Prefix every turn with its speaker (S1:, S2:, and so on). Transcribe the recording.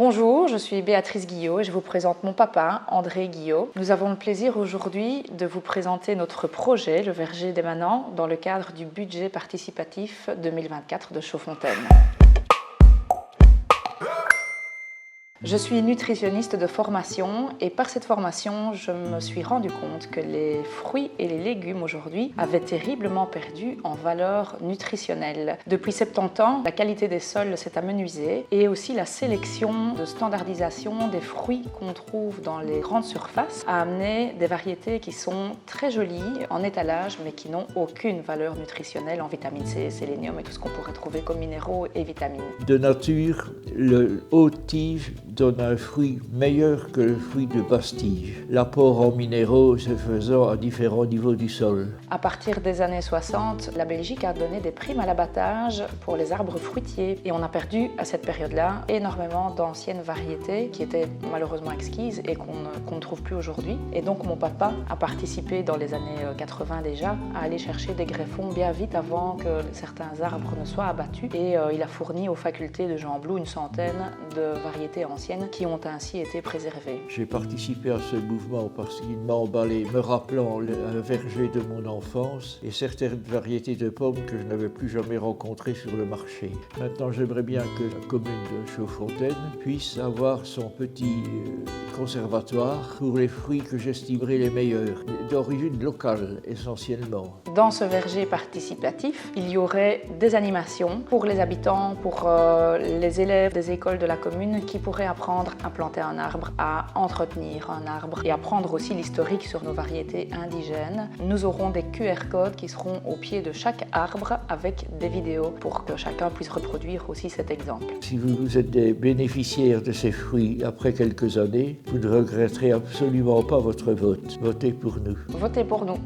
S1: Bonjour, je suis Béatrice Guillot et je vous présente mon papa, André Guillot. Nous avons le plaisir aujourd'hui de vous présenter notre projet, le verger des Manants, dans le cadre du budget participatif 2024 de Chaudfontaine. Je suis nutritionniste de formation et par cette formation, je me suis rendu compte que les fruits et les légumes aujourd'hui avaient terriblement perdu en valeur nutritionnelle. Depuis 70 ans, la qualité des sols s'est amenuisée et aussi la sélection de standardisation des fruits qu'on trouve dans les grandes surfaces a amené des variétés qui sont très jolies en étalage mais qui n'ont aucune valeur nutritionnelle en vitamine C, sélénium et tout ce qu'on pourrait trouver comme minéraux et vitamines.
S2: De nature, le haut-tige donne un fruit meilleur que le fruit de basse-tige, l'apport en minéraux se faisant à différents niveaux du sol.
S1: À partir des années 60, la Belgique a donné des primes à l'abattage pour les arbres fruitiers et on a perdu à cette période-là énormément d'anciennes variétés qui étaient malheureusement exquises et qu'on ne trouve plus aujourd'hui. Et donc mon papa a participé dans les années 80 déjà à aller chercher des greffons bien vite avant que certains arbres ne soient abattus et il a fourni aux facultés de Jean Blou une centaine de variétés anciennes qui ont ainsi été préservées.
S2: J'ai participé à ce mouvement parce qu'il m'a emballé, me rappelant un verger de mon enfance et certaines variétés de pommes que je n'avais plus jamais rencontrées sur le marché. Maintenant, j'aimerais bien que la commune de Chaudfontaine puisse avoir son petit conservatoire pour les fruits que j'estimerais les meilleurs, d'origine locale essentiellement.
S1: Dans ce verger participatif, il y aurait des animations pour les habitants, pour les élèves des écoles de la commune qui pourraient apprendre à planter un arbre, à entretenir un arbre et apprendre aussi l'historique sur nos variétés indigènes. Nous aurons des QR codes qui seront au pied de chaque arbre avec des vidéos pour que chacun puisse reproduire aussi cet exemple.
S2: Si vous êtes des bénéficiaires de ces fruits après quelques années, vous ne regretterez absolument pas votre vote. Votez pour nous.
S1: Votez pour nous.